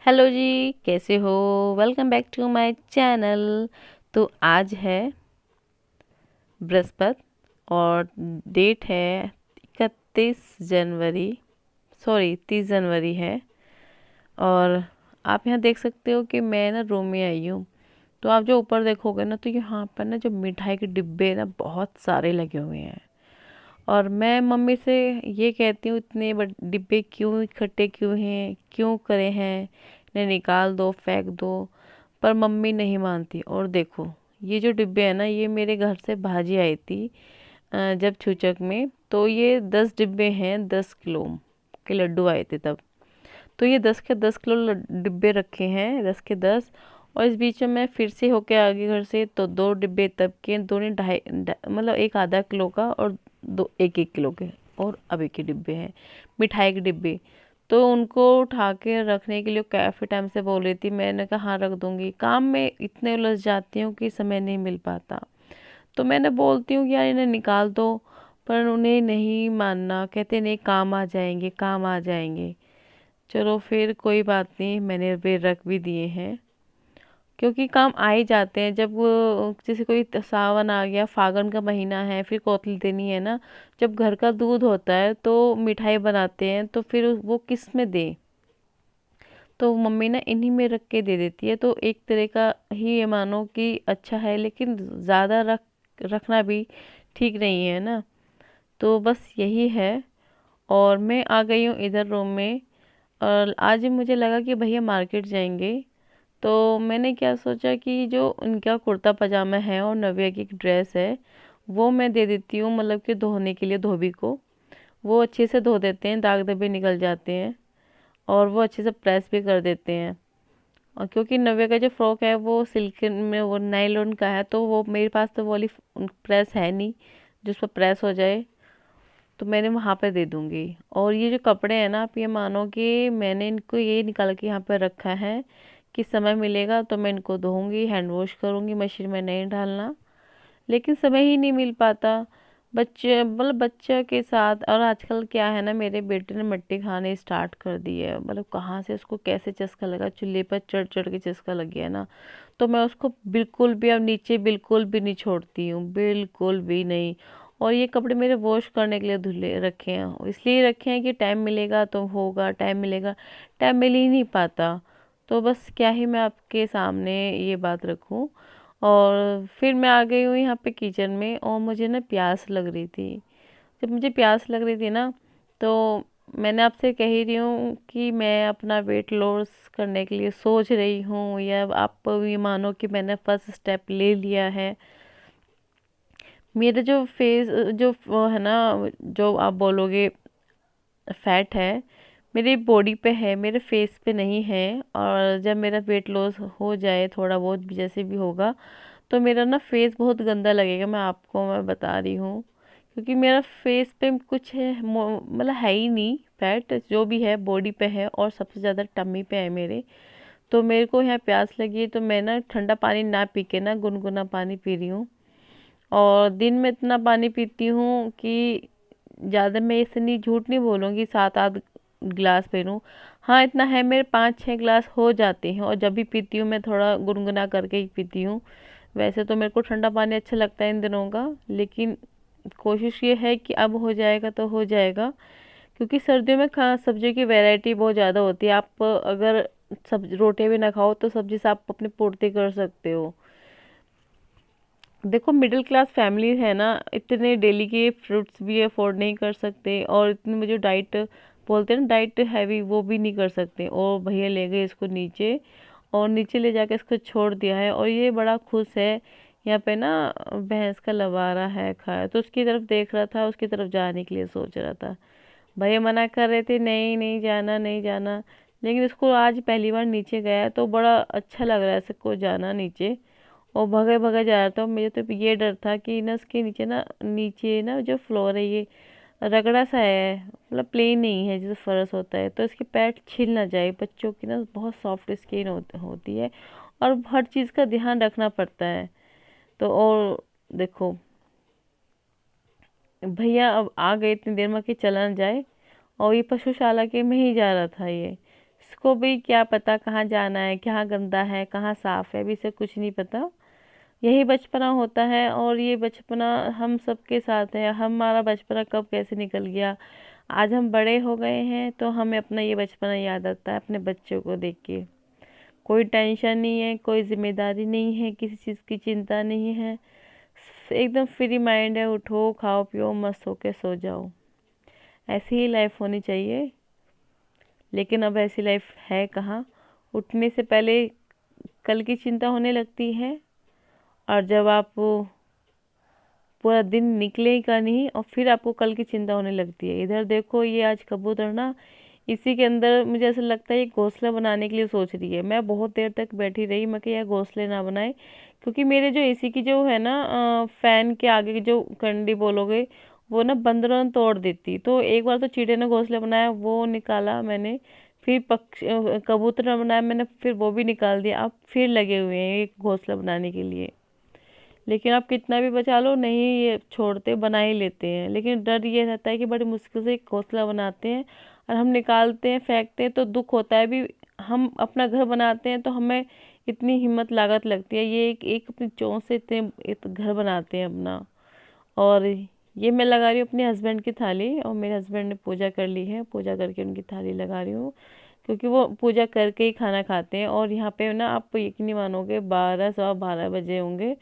Hello जी, कैसे हो। Welcome back to my channel. तो आज है बृहस्पति और डेट है 31 जनवरी, सॉरी 30 जनवरी है। और आप यहाँ देख सकते हो कि मैं ना रूम में आई हूँ। तो आप जो ऊपर देखोगे ना, तो यहाँ पर ना जो मिठाई के डिब्बे ना बहुत सारे लगे हुए हैं। और मैं मम्मी से ये कहती हूँ, इतने बड़े डिब्बे क्यों इकट्ठे क्यों हैं, क्यों करे हैं, इन्हें निकाल दो, फेंक दो। पर मम्मी नहीं मानती। और देखो, ये जो डिब्बे हैं ना, ये मेरे घर से भाजी आई थी जब छूचक में। तो ये 10 डिब्बे हैं, 10 किलो के लड्डू आए थे तब। तो ये 10 के 10 किलो डिब्बे रखे हैं, 10 के 10। और इस बीच में मैं फिर से होके आ गई घर से, तो 2 डिब्बे तब के, दोनों मतलब एक आधा किलो का और दो 1-1 किलो के। और अभी के डिब्बे हैं, मिठाई के डिब्बे। तो उनको उठा के रखने के लिए काफ़ी टाइम से बोल रही थी। मैंने कहा हाँ रख दूंगी, काम में इतने उलझ जाती हूँ कि समय नहीं मिल पाता। तो मैंने बोलती हूँ कि यार इन्हें निकाल दो, पर उन्हें नहीं मानना, कहते नहीं काम आ जाएंगे, काम आ जाएंगे। चलो फिर कोई बात नहीं, मैंने वे रख भी दिए हैं। क्योंकि काम आ ही जाते हैं। जब जैसे कोई सावन आ गया, फागुन का महीना है, फिर कौतली देनी है ना। जब घर का दूध होता है तो मिठाई बनाते हैं, तो फिर वो किस में दें। तो मम्मी ना इन्हीं में रख के दे देती है। तो एक तरह का ही ये मानो कि अच्छा है, लेकिन ज़्यादा रखना भी ठीक नहीं है ना। तो बस यही है। और मैं आ गई हूँ इधर रूम में। और आज मुझे लगा कि भैया मार्केट जाएंगे। तो मैंने क्या सोचा कि जो उनका कुर्ता पजामा है और नव्या की एक ड्रेस है, वो मैं दे देती हूँ, मतलब कि धोने के लिए धोबी को। वो अच्छे से धो देते हैं, दाग धब्बे निकल जाते हैं। और वो अच्छे से प्रेस भी कर देते हैं। और क्योंकि नव्या का जो फ्रॉक है वो सिल्क में, वो नायलॉन का है, तो वो मेरे पास तो वो वाली प्रेस है नहीं जिस पर प्रेस हो जाए। तो मैंने वहाँ पे दे दूँगी। और ये जो कपड़े हैं ना, आप ये मानो कि मैंने इनको ये निकाल के यहाँ पे रखा है कि समय मिलेगा तो मैं इनको धोऊंगी, हैंड वॉश करूँगी, मशीन में नहीं डालना। लेकिन समय ही नहीं मिल पाता। बच्चे मतलब बच्चे के साथ। और आजकल क्या है ना, मेरे बेटे ने मिट्टी खाने स्टार्ट कर दी है। मतलब कहाँ से उसको कैसे चस्का लगा, चूल्हे पर चढ़ चढ़ के चस्का लग गया ना। तो मैं उसको बिल्कुल भी अब नीचे बिल्कुल भी नहीं छोड़ती हूँ, बिल्कुल भी नहीं। और ये कपड़े मेरे वॉश करने के लिए धुले रखे हैं, इसलिए रखे हैं कि टाइम मिलेगा तो होगा, टाइम मिलेगा, टाइम मिल ही नहीं पाता। तो बस क्या ही मैं आपके सामने ये बात रखूं। और फिर मैं आ गई हूँ यहाँ पे किचन में, और मुझे ना प्यास लग रही थी। जब मुझे प्यास लग रही थी ना, तो मैंने आपसे कह ही रही हूँ कि मैं अपना वेट लॉस करने के लिए सोच रही हूँ, या आप ये मानो कि मैंने फर्स्ट स्टेप ले लिया है। मेरा जो फेस, जो वो है ना, जो आप बोलोगे फैट है, मेरी बॉडी पे है, मेरे फेस पे नहीं है। और जब मेरा वेट लॉस हो जाए, थोड़ा बहुत भी जैसे भी होगा, तो मेरा ना फेस बहुत गंदा लगेगा, मैं बता रही हूँ। क्योंकि मेरा फेस पे कुछ है, मतलब है ही नहीं फैट, जो भी है बॉडी पे है, और सबसे ज़्यादा टम्मी पे है मेरे। तो मेरे को यहाँ प्यास लगी है, तो मैं ना ठंडा पानी ना पी के ना गुनगुना पानी पी रही हूँ। और दिन में इतना पानी पीती हूँ कि ज़्यादा मैं इसे नहीं, झूठ नहीं बोलूँगी, 7-8 गिलास पी लूँ। हाँ इतना है, मेरे 5-6 गिलास हो जाते हैं। और जब भी पीती हूँ मैं थोड़ा गुनगुना करके ही पीती हूँ। वैसे तो मेरे को ठंडा पानी अच्छा लगता है इन दिनों का, लेकिन कोशिश ये है कि अब हो जाएगा तो हो जाएगा। क्योंकि सर्दियों में खा सब्जियों की वैरायटी बहुत ज़्यादा होती है। आप अगर सब रोटी भी ना खाओ तो सब्जी से आप अपनी पूर्ति कर सकते हो। देखो मिडिल क्लास फैमिली है ना, इतने डेली के फ्रूट्स भी अफोर्ड नहीं कर सकते, और इतनी मुझे डाइट बोलते हैं ना, डाइट हैवी, वो भी नहीं कर सकते। और भैया ले गए इसको नीचे, और नीचे ले जाके इसको छोड़ दिया है। और ये बड़ा खुश है। यहाँ पे ना भैंस का लबारा है खाया, तो उसकी तरफ देख रहा था, उसकी तरफ जाने के लिए सोच रहा था। भैया मना कर रहे थे, नहीं नहीं जाना, नहीं जाना। लेकिन इसको आज पहली बार नीचे गया है, तो बड़ा अच्छा लग रहा है इसको जाना नीचे। और भगे भगे जा रहा था। मुझे तो ये डर था कि ना इसके नीचे ना जो फ्लोर है, ये रगड़ा सा है, मतलब प्लेन नहीं है जैसे फर्श होता है, तो इसके पैर छिल ना जाए। बच्चों की ना बहुत सॉफ्ट स्किन होती है, और हर चीज़ का ध्यान रखना पड़ता है। तो और देखो, भैया अब आ गए, इतनी देर में कि चला न जाए। और ये पशुशाला के में ही जा रहा था ये, इसको भी क्या पता कहाँ जाना है, कहाँ गंदा है, कहाँ साफ़ है, अभी इसे कुछ नहीं पता। यही बचपना होता है और ये बचपना हम सबके साथ है। हमारा बचपना कब कैसे निकल गया, आज हम बड़े हो गए हैं तो हमें अपना ये बचपना याद आता है अपने बच्चों को देख के। कोई टेंशन नहीं है, कोई जिम्मेदारी नहीं है, किसी चीज़ की चिंता नहीं है, एकदम फ्री माइंड है। उठो, खाओ पियो, मस्त होके सो जाओ। ऐसी ही लाइफ होनी चाहिए, लेकिन अब ऐसी लाइफ है कहाँ। उठने से पहले कल की चिंता होने लगती है, और जब आप पूरा दिन निकले ही का नहीं और फिर आपको कल की चिंता होने लगती है। इधर देखो, ये आज कबूतर ना इसी के अंदर, मुझे ऐसा लगता है ये घोंसला बनाने के लिए सोच रही है। मैं बहुत देर तक बैठी रही, मैं कि यार घोंसले ना बनाए, क्योंकि मेरे जो एसी की जो है ना फैन के आगे की जो कंडी बोलोगे, वो ना बंदरों ने तोड़ देती। तो एक बार तो चीड़े ने घोंसला बनाया, वो निकाला मैंने। फिर कबूतर ने बनाया मैंने, फिर वो भी निकाल दिया। अब फिर लगे हुए हैं एक घोंसला बनाने के लिए। लेकिन आप कितना भी बचा लो, नहीं ये छोड़ते, बना ही लेते हैं। लेकिन डर ये रहता है कि बड़ी मुश्किल से एक घोंसला बनाते हैं और हम निकालते हैं, फेंकते हैं तो दुख होता है भी। हम अपना घर बनाते हैं तो हमें इतनी हिम्मत लागत लगती है, ये एक एक अपनी चोंच से इतने घर बनाते हैं अपना। और ये मैं लगा रही हूँ अपने हस्बैंड की थाली, और मेरे हस्बैंड ने पूजा कर ली है, पूजा करके उनकी थाली लगा रही हूँ, क्योंकि वो पूजा करके ही खाना खाते हैं। और यहाँ पे ना आप यकीन नहीं मानोगे, 12 सवा 12 बजे होंगे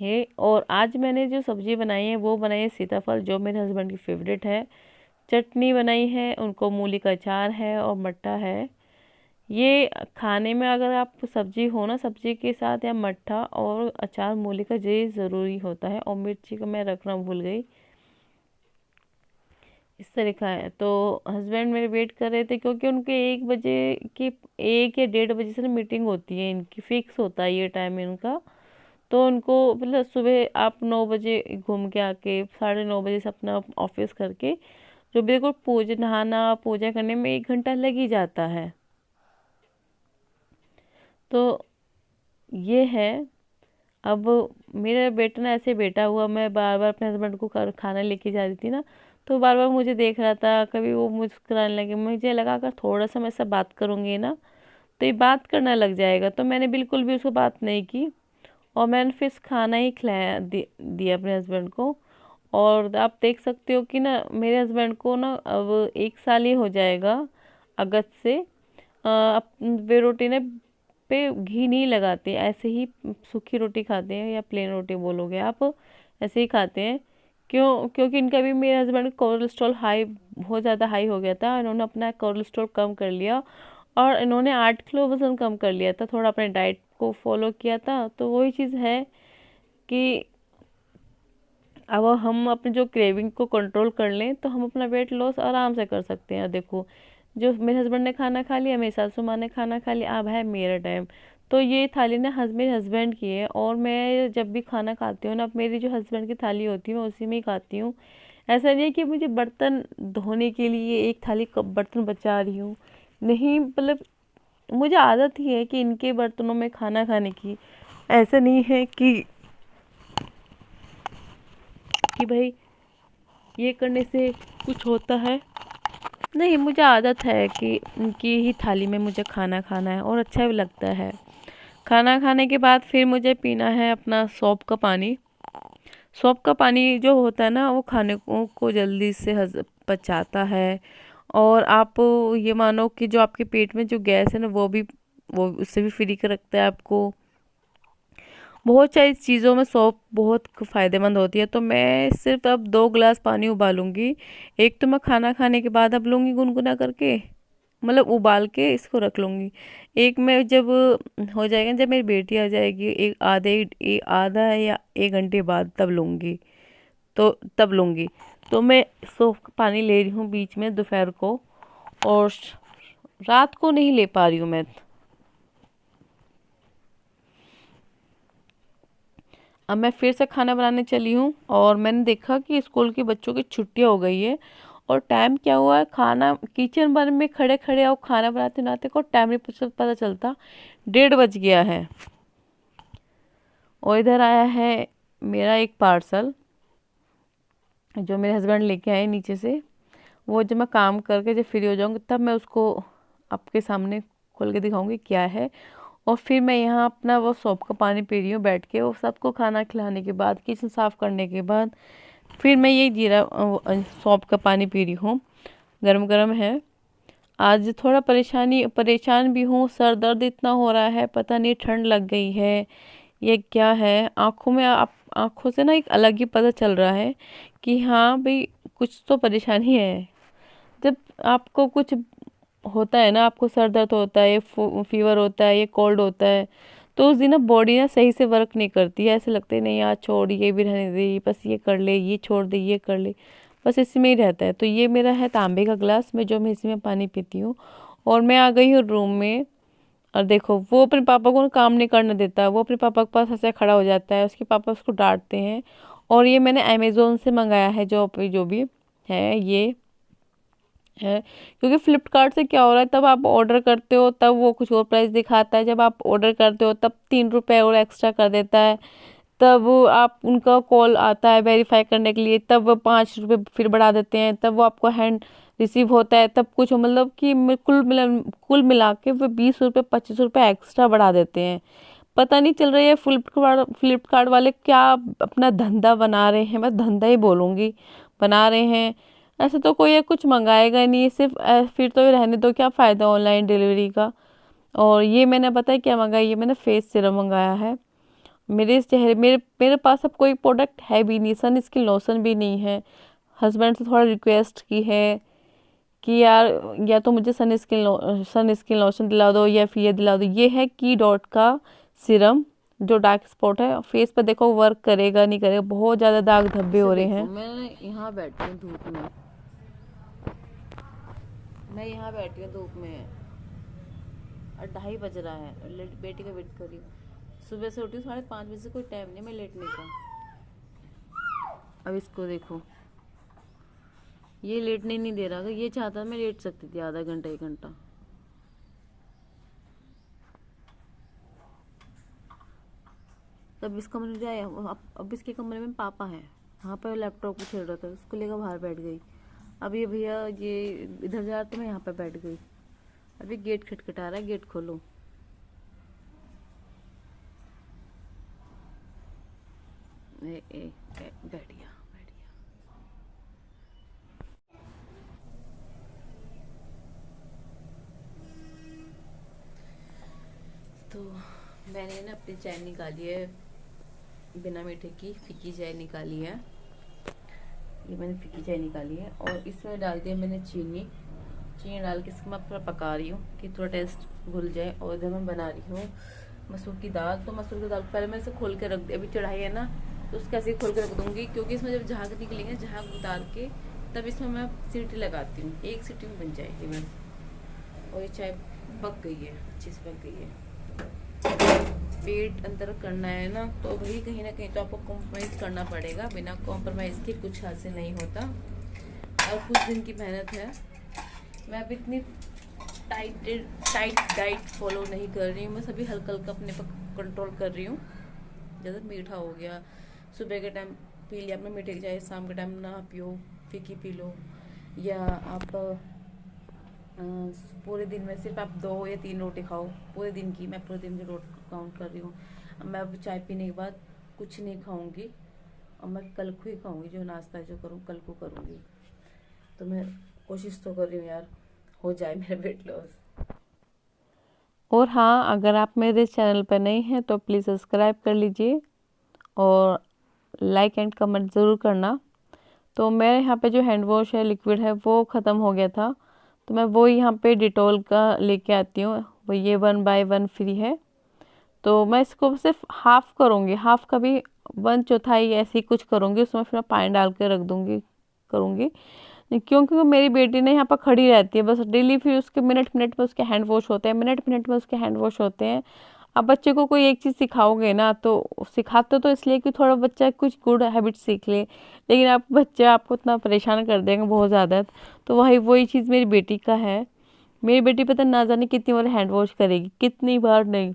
ये। और आज मैंने जो सब्जी बनाई है वो बनाई है सीताफल, जो मेरे हस्बैंड की फेवरेट है। चटनी बनाई है, उनको मूली का अचार है और मट्ठा है। ये खाने में अगर आप सब्जी हो ना, सब्जी के साथ या मट्ठा और अचार मूली का ये ज़रूरी होता है। और मिर्ची का मैं रखना भूल गई, इस तरीका है। तो हस्बैंड मेरे वेट कर रहे थे, क्योंकि उनके 1 बजे की, 1 या 1:30 बजे से ना मीटिंग होती है इनकी, फिक्स होता है ये टाइम इनका। तो उनको मतलब सुबह आप 9 बजे घूम के आके 9:30 बजे से अपना ऑफिस करके, जो भी देखो पूजा, नहाना पूजा करने में 1 घंटा लग ही जाता है। तो ये है। अब मेरा बेटा ना ऐसे बैठा हुआ, मैं बार बार अपने हस्बैंड को खाना लेके जा रही थी ना, तो बार बार मुझे देख रहा था। कभी वो मुस्कुराने लगे, मुझे लगा अगर थोड़ा सा मैं ऐसा बात करूँगी ना तो ये बात करने लग जाएगा। तो मैंने बिल्कुल भी उसको बात नहीं की, और मैंने फिर खाना ही खिलाया दिया अपने हस्बैंड को। और आप देख सकते हो कि ना मेरे हस्बैंड को ना अब 1 साल ही हो जाएगा अगस्त से। वे रोटी ने पे घी नहीं लगाते, ऐसे ही सूखी रोटी खाते हैं, या प्लेन रोटी बोलोगे आप, ऐसे ही खाते हैं। क्योंकि इनका भी, मेरे हस्बैंड का कोलेस्ट्रॉल हाई, बहुत ज़्यादा हाई हो गया था। इन्होंने अपना कोलेस्ट्रॉल कम कर लिया, और इन्होंने 8 किलो वज़न कम कर लिया था, थोड़ा अपने डाइट को फॉलो किया था। तो वही चीज़ है कि अब हम अपने जो क्रेविंग को कंट्रोल कर लें तो हम अपना वेट लॉस आराम से कर सकते हैं। देखो, जो मेरे हस्बैंड ने खाना खा लिया, मेरी सासू माँ ने खाना खा लिया, अब है मेरा टाइम। तो ये थाली ना मेरे हस्बैंड की है, और मैं जब भी खाना खाती हूँ ना, अब मेरी जो हस्बैंड की थाली होती है मैं उसी में ही खाती हूँ। ऐसा नहीं है कि मुझे बर्तन धोने के लिए एक थाली बर्तन बचा रही हूँ, नहीं। मतलब मुझे आदत ही है कि इनके बर्तनों में खाना खाने की। ऐसा नहीं है कि भाई ये करने से कुछ होता है, नहीं। मुझे आदत है कि उनकी ही थाली में मुझे खाना खाना है, और अच्छा भी लगता है। खाना खाने के बाद फिर मुझे पीना है अपना सौंफ का पानी। सौंफ का पानी जो होता है ना, वो खाने को जल्दी से पचाता है। और आप ये मानो कि जो आपके पेट में जो गैस है ना, वो उससे भी फ्री कर रखता है आपको। बहुत सारी चीज़ों में सौंफ बहुत फ़ायदेमंद होती है। तो मैं सिर्फ अब 2 गिलास पानी उबालूंगी। एक तो मैं खाना खाने के बाद अब लूँगी गुनगुना करके, मतलब उबाल के इसको रख लूँगी। एक में जब हो जाएगा, जब मेरी बेटी आ जाएगी आधा या 1 घंटे बाद, तब लूँगी। तो तब लूँगी। तो मैं सौंफ का पानी ले रही हूँ बीच में दोपहर को, और रात को नहीं ले पा रही हूँ मैं। अब मैं फिर से खाना बनाने चली हूँ, और मैंने देखा कि स्कूल के बच्चों की छुट्टियाँ हो गई है। और टाइम क्या हुआ है, खाना किचन भर में खड़े खड़े और खाना बनाते बनाते को टाइम नहीं पता चलता, 1:30 बज गया है। और इधर आया है मेरा एक पार्सल, जो मेरे हस्बैंड लेके आए नीचे से। वो जब मैं काम करके जब फ्री हो जाऊँगी तब मैं उसको आपके सामने खोल के दिखाऊंगी क्या है। और फिर मैं यहाँ अपना वो सौंफ का पानी पी रही हूँ बैठ के, और सबको खाना खिलाने के बाद, किचन साफ़ करने के बाद फिर मैं ये जीरा सौंफ का पानी पी रही हूँ, गरम गरम है। आज थोड़ा परेशान भी हूँ, सर दर्द इतना हो रहा है, पता नहीं ठंड लग गई है ये क्या है। आँखों में आँखों से ना एक अलग ही पता चल रहा है कि हाँ भाई कुछ तो परेशानी है। जब आपको कुछ होता है ना, आपको सर दर्द होता है, फीवर होता है, ये कोल्ड होता है, तो उस दिन ना बॉडी ना सही से वर्क नहीं करती है। ऐसे लगता है नहीं यार छोड़, ये भी रहने दे, बस ये कर ले, ये छोड़ दे, ये कर ले, बस इसमें ही रहता है। तो ये मेरा है तांबे का ग्लास में, जो मैं इसी में पानी पीती हूँ। और मैं आ गई हूँ रूम में, और देखो वो अपने पापा को ना काम नहीं करने देता, वो अपने पापा के पास ऐसे खड़ा हो जाता है, उसके पापा उसको डांटते हैं। और ये मैंने अमेज़ोन से मंगाया है, जो भी है ये है। क्योंकि फ्लिपकार्ट से क्या हो रहा है, तब आप ऑर्डर करते हो तब वो कुछ और प्राइस दिखाता है, जब आप ऑर्डर करते हो तब 3 रुपए और एक्स्ट्रा कर देता है, तब आप उनका कॉल आता है वेरीफाई करने के लिए तब वो 5 रुपये फिर बढ़ा देते हैं, तब वो आपको हैंड रिसीव होता है तब कुछ, मतलब कि कुल मिला के वो 20 रुपये 25 रुपये एक्स्ट्रा बढ़ा देते हैं। पता नहीं चल रही है फ्लिपकार्ट वाले क्या अपना धंधा बना रहे हैं, मैं धंधा ही बोलूँगी, बना रहे हैं। ऐसे तो कोई ये कुछ मंगाएगा नहीं, सिर्फ फिर तो ये रहने दो, क्या फ़ायदा ऑनलाइन डिलीवरी का। और ये मैंने पता है क्या मंगाया, ये मैंने फेस सीरम मंगाया है। मेरे चेहरे मेरे मेरे पास अब कोई प्रोडक्ट है भी नहीं, सन स्किन लोशन भी नहीं है। हस्बैंड से थोड़ा रिक्वेस्ट की है कि यार या तो मुझे सन स्किन लोशन दिला दो, या फिर ये दिला दो। ये है की डॉट का सीरम, जो डार्क स्पॉट है फेस पे, देखो वर्क करेगा नहीं करेगा, बहुत ज़्यादा दाग धब्बे हो रहे हैं। मैं यहाँ बैठी हूँ धूप में, धूप में, और 2:30 बज रहा है, बेटी का वेट कर रही हूँ। सुबह से उठी 5:30 बजे से, कोई टाइम नहीं मैं लेटने का। अब इसको देखो, ये लेटने नहीं दे रहा, अगर ये चाहता मैं लेट सकती थी आधा घंटा 1 घंटा। तब इस कमरे में जाए, अब इसके कमरे में पापा है, वहाँ पर लैपटॉप को खेल रहा था, उसको लेकर बाहर बैठ गई। अब ये भैया ये इधर जा रहा तो मैं यहाँ पर बैठ गई। अभी गेट खटखटा रहा है, गेट खोलो। बैठ गया। तो मैंने ना अपनी चाय निकाली है, बिना मीठे की फीकी चाय निकाली है। ये मैंने फीकी चाय निकाली है, और इसमें डाल दिया मैंने चीनी डाल के इसको मैं थोड़ा पका रही हूँ कि थोड़ा टेस्ट घुल जाए। और इधर मैं बना रही हूँ मसूर की दाल। तो मसूर की दाल पहले मैं इसे खोल के रख दी, अभी चढ़ाई है ना तो उसको ऐसे ही खोल के रख दूँगी, क्योंकि इसमें जब झाग निकलेंगे, झाग उतार के तब इसमें मैं सीटी लगाती हूँ, 1 सीटी में बन जाएगी बस। और ये चाय पक गई है, अच्छी से पक गई है। पेट अंदर करना है ना, तो वही कहीं ना कहीं तो आपको कॉम्प्रोमाइज़ करना पड़ेगा, बिना कॉम्प्रोमाइज़ के कुछ हासिल नहीं होता। और कुछ दिन की मेहनत है। मैं अब इतनी टाइट डाइट फॉलो नहीं कर रही हूँ, मैं सभी हल्का हल्का अपने पर कंट्रोल कर रही हूँ। ज़्यादा मीठा हो गया, सुबह के टाइम पी लिया आपने मीठे की चाय, शाम के टाइम ना पियो, फीकी पी लो। या आप पूरे दिन में सिर्फ आप 2 या 3 रोटी खाओ पूरे दिन की। मैं पूरे दिन की रोटी काउंट कर रही हूँ। मैं अब चाय पीने के बाद कुछ नहीं खाऊंगी, और मैं कल को ही खाऊंगी, जो नाश्ता जो करूँ कल को करूँगी। तो मैं कोशिश तो कर रही हूँ यार, हो जाए मेरा वेट लॉस। और हाँ, अगर आप मेरे चैनल पर नए हैं तो प्लीज़ सब्सक्राइब कर लीजिए, और लाइक एंड कमेंट ज़रूर करना। तो मेरे यहाँ पे जो हैंड वॉश है, लिक्विड है, वो ख़त्म हो गया था, तो मैं वो यहाँ पे डिटॉल का लेके आती हूँ। वो ये 1 बाय 1 फ्री है। तो मैं इसको सिर्फ हाफ़ करूँगी, हाफ़ का भी 1/4 ऐसे ही कुछ करूँगी, उसमें फिर मैं पानी डाल के रख दूँगी करूँगी। क्योंकि वो मेरी बेटी ने यहाँ पर खड़ी रहती है बस डेली, फिर उसके मिनट मिनट में उसके हैंड वॉश होते हैं, मिनट मिनट में उसके हैंड वॉश होते हैं। अब बच्चे को कोई एक चीज़ सिखाओगे ना, तो सिखाते तो इसलिए कि थोड़ा बच्चा कुछ गुड हैबिट सीख ले, लेकिन आप बच्चे आपको इतना परेशान कर देंगे बहुत ज़्यादा। तो वही चीज़ मेरी बेटी का है। मेरी बेटी पता ना जाने कितनी बार हैंड वॉश करेगी, कितनी बार नहीं।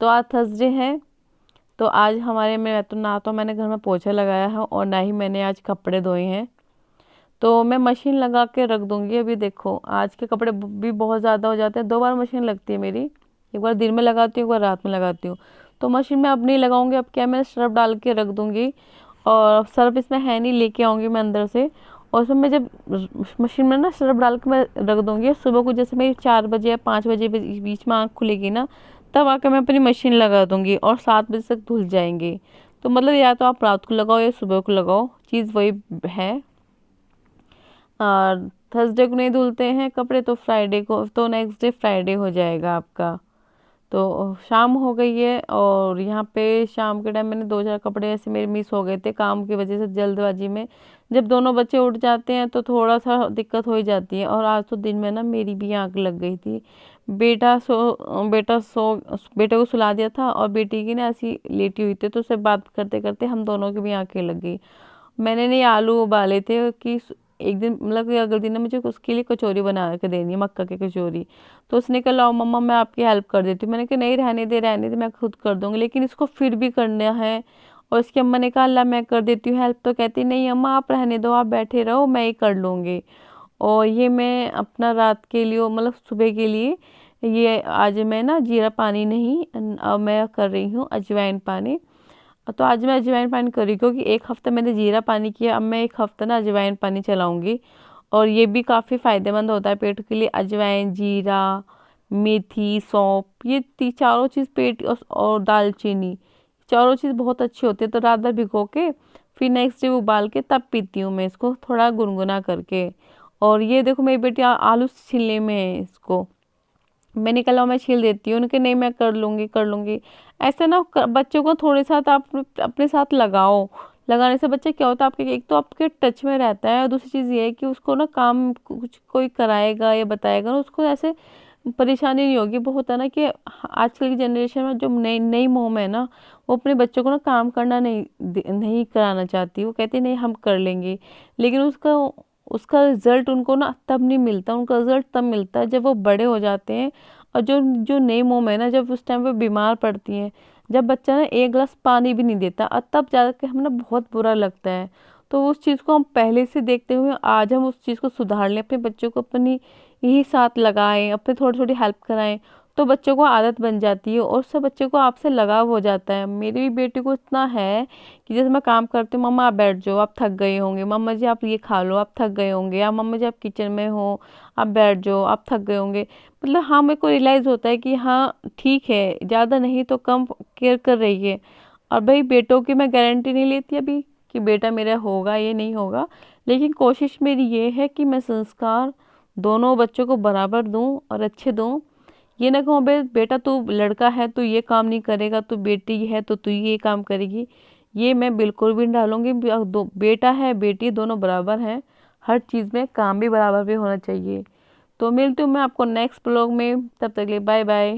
तो आज थर्सडे है, तो आज हमारे में तो ना तो मैंने घर में पोछा लगाया है, और ना ही मैंने आज कपड़े धोए हैं। तो मैं मशीन लगा के रख दूँगी। अभी देखो आज के कपड़े भी बहुत ज़्यादा हो जाते हैं, 2 बार मशीन लगती है मेरी, एक बार दिन में लगाती हूँ, एक बार रात में लगाती हूँ। तो मशीन में अब नहीं लगाऊंगी, अब क्या मैं सर्फ डाल के रख दूँगी, और सर्फ इसमें है नहीं, लेके आऊँगी मैं अंदर से। और उसमें मैं जब मशीन में ना सर्फ डाल के मैं रख दूँगी, सुबह को जैसे मेरी 4 बजे या 5 बजे बीच में आँख खुलेगी ना, तब आके मैं अपनी मशीन लगा दूँगी और 7 बजे तक धुल जाएंगे। तो मतलब या तो आप रात को लगाओ या सुबह को लगाओ, चीज़ वही है। और थर्सडे को नहीं धुलते हैं कपड़े तो फ्राइडे को, तो नेक्स्ट डे फ्राइडे हो जाएगा आपका। तो शाम हो गई है, और यहाँ पे शाम के टाइम मैंने 2-4 कपड़े ऐसे मेरे मिस हो गए थे काम की वजह से, जल्दबाजी में। जब दोनों बच्चे उठ जाते हैं तो थोड़ा सा दिक्कत हो ही जाती है। और आज तो दिन में ना मेरी भी आँख लग गई थी। बेटे को सुला दिया था, और बेटी की ना ऐसी लेटी हुई थी, तो उससे बात करते करते हम दोनों की भी आंखें लग गई। मैंने नहीं आलू उबाले थे कि एक दिन मतलब कि अगले दिन ना मुझे उसके लिए कचौरी बना के देनी है, मक्का की कचौरी। तो उसने कहा लाओ मम्मा मैं आपकी हेल्प कर देती हूँ। मैंने कहा नहीं, रहने दे मैं खुद कर दूंगी, लेकिन इसको फिर भी करना है। और इसकी अम्मा ने कहा ला मैं कर देती हूँ हेल्प, तो कहती नहीं अम्मा आप रहने दो, आप बैठे रहो, मैं ही कर लूँगी। और ये मैं अपना रात के लिए मतलब सुबह के लिए, ये आज मैं ना जीरा पानी नहीं, अब मैं कर रही हूँ अजवाइन पानी। तो आज मैं अजवाइन पानी कर रही हूँ, क्योंकि एक हफ्ता मैंने जीरा पानी किया, अब मैं एक हफ्ता ना अजवाइन पानी चलाऊंगी। और ये भी काफ़ी फायदेमंद होता है पेट के लिए, अजवाइन, जीरा, मेथी, सौंफ, ये चारों चीज़ पेट, और दालचीनी, चारों चीज़ बहुत अच्छी होती है। तो रात भर भिगो के फिर नेक्स्ट डे उबाल के तब पीती हूँ मैं इसको, थोड़ा गुनगुना करके। और ये देखो मेरी बेटी आलू छीलने में है इसको, मैंने कहा मैं छील देती हूँ, उनके नहीं मैं कर लूँगी कर लूँगी। ऐसे ना बच्चों को थोड़े साथ आप अपने साथ लगाओ, लगाने से बच्चे क्या होता है आपके, एक तो आपके टच में रहता है, और दूसरी चीज़ ये है कि उसको ना काम कुछ कोई कराएगा या बताएगा ना, उसको ऐसे परेशानी नहीं होगी। वो होता है ना कि आजकल की जनरेशन में जो नई नई मोम है ना, वो अपने बच्चों को ना काम करना नहीं कराना चाहती। वो कहती नहीं हम कर लेंगे, लेकिन उसका उसका रिजल्ट उनको ना तब नहीं मिलता, उनका रिजल्ट तब मिलता है जब वो बड़े हो जाते हैं। और जो जो नई मोम है ना, जब उस टाइम पे बीमार पड़ती हैं, जब बच्चा ना एक गिलास पानी भी नहीं देता, और तब जाकर हमें ना बहुत बुरा लगता है। तो उस चीज़ को हम पहले से देखते हुए आज हम उस चीज़ को सुधार लें, अपने बच्चों को अपनी यही साथ लगाएं, अपने थोड़ी थोड़ी हेल्प कराएं, तो बच्चों को आदत बन जाती है, और सब बच्चों को आपसे लगाव हो जाता है। मेरी भी बेटी को इतना है कि जैसे मैं काम करती हूँ, मम्मा आप बैठ जाओ आप थक गए होंगे, मम्मा जी आप ये खा लो आप थक गए होंगे, या मम्मा जी आप किचन में हो आप बैठ जाओ आप थक गए होंगे। मतलब हाँ मेरे को रियलाइज़ होता है कि हाँ ठीक है, ज़्यादा नहीं तो कम केयर कर रही है। और भाई बेटों की मैं गारंटी नहीं लेती अभी कि बेटा मेरा होगा ये नहीं होगा, लेकिन कोशिश मेरी ये है कि मैं संस्कार दोनों बच्चों को बराबर दूं और अच्छे दूं। ये ना कहूँ बेटा तू लड़का है तू ये काम नहीं करेगा, तू बेटी है तो तू ये काम करेगी, ये मैं बिल्कुल भी नहीं डालूंगी। बेटा है बेटी दोनों बराबर हैं, हर चीज़ में काम भी बराबर भी होना चाहिए। तो मिलती हूँ मैं आपको नेक्स्ट ब्लॉग में, तब तक के लिए बाय बाय।